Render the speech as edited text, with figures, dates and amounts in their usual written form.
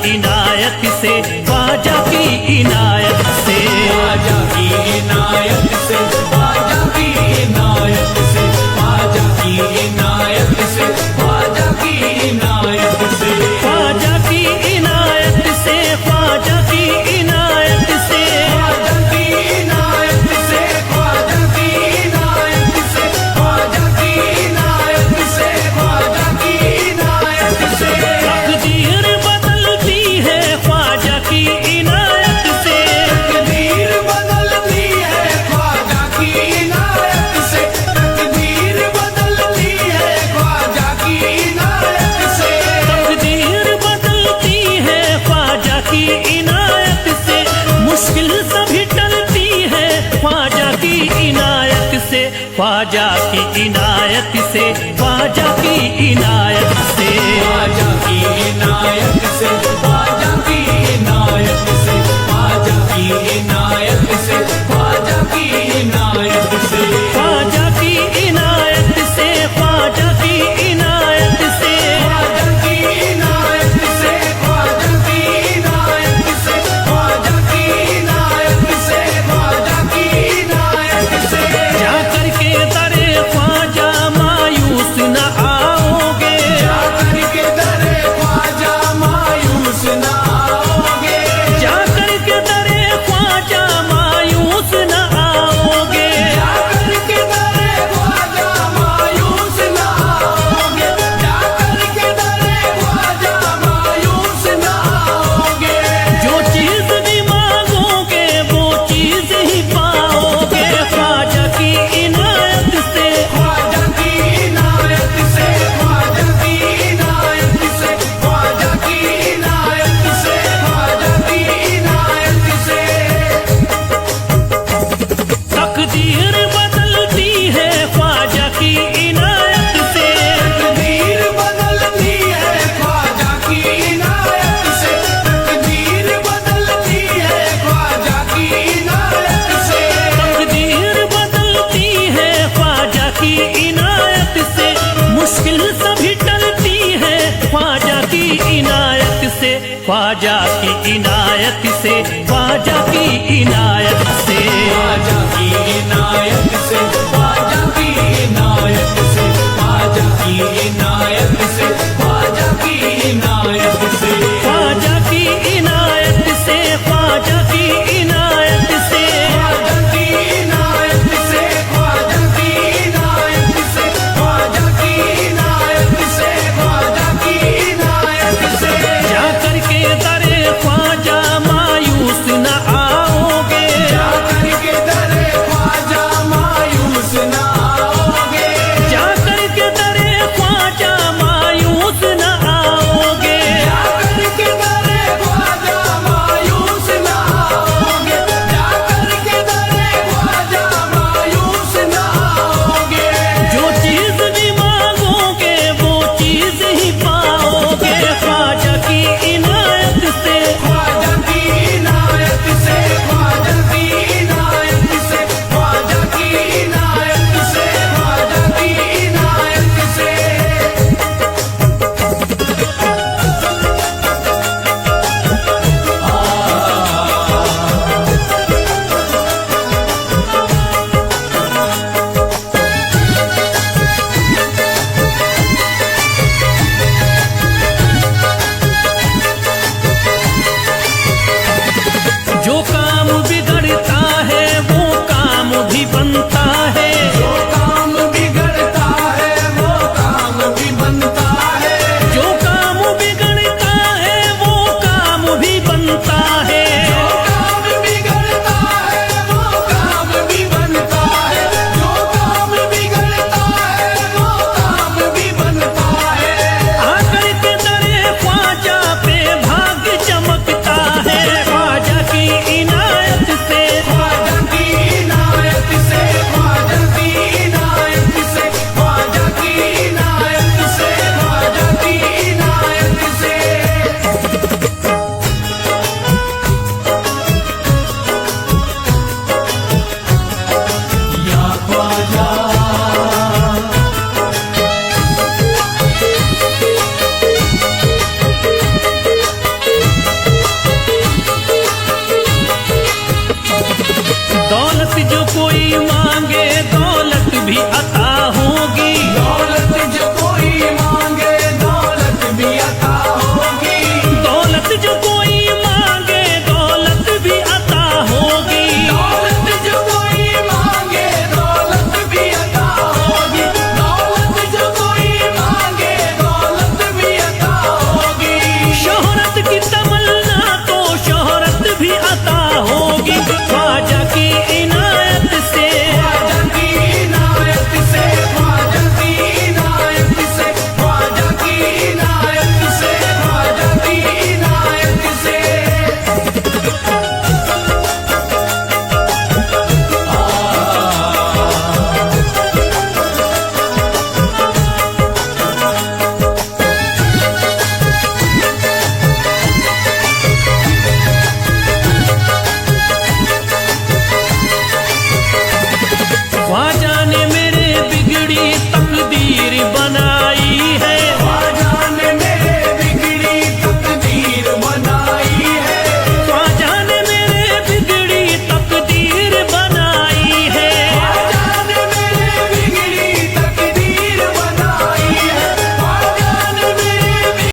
इनायत से, ख्वाजा की इनायत से, ख्वाजा की इनायत से, ख्वाजा की इनायत से, ख्वाजा की इनायत से, ख्वाजा की इनायत से, ख्वाजा की इनायत से, ख्वाजा की इनायत से, ख्वाजा की इनायत से, ख्वाजा की इनायत से, ख्वाजा की इनायत से, ख्वाजा की इनायत से, तकदीर बदलती है ख्वाजा की इनायत से, तकदीर बदलती है ख्वाजा की इनायत से, तकदीर बदलती है ख्वाजा की इनायत से, तकदीर बदलती है ख्वाजा की इनायत से, मुश्किल सभी टलती है ख्वाजा की इनायत से, ख्वाजा की इनायत से, ख्वाजा की इनायत से, ख्वाजा की इनायत से, ख्वाजा की इनायत से, ख्वाजा की इनायत से, ख्वाजा की इनायत से, ख्वाजा की इनायत से, ख्वाजा की इनायत से, ख्वाजा की इनायत से, ख्वाजा की इनायत से, ख्वाजा की इनायत से, ख्वाजा की इनायत से, जाकर के दरे ख्वाजा मायूस न आओगे, जाकर के दरे ख्वाजा मायूस न आओगे, जाकर के दरे ख्वाजा मायूस न आओगे, जाकर के दरे ख्वाजा मायूस न आओगे, जाकर के दरे ख्वाजा मायूस न आओगे, जो चीज भी मांगोगे वो चीज ही पाओगे, ख्वाजा की इनायत से, ख्वाजा की इनायत से, ख्वाजा की इनायत से, ख्वाजा की इनायत से, ख्वाजा की इनायत से, तकदीर बदलती है ख्वाजा की इनायत से, तकदीर बदलती है ख्वाजा की इनायत से, तकदीर बदलती है ख्वाजा की इनायत से, तकदीर बदलती है ख्वाजा की इनायत से, मुश्किल सभी टलती है ख्वाजा की इनायत से, ख्वाजा की इनायत से, ख्वाजा की इनायत से, ख्वाजा की इनायत से, ख्वाजा की इनायत से, ख्वाजा की इनायत से,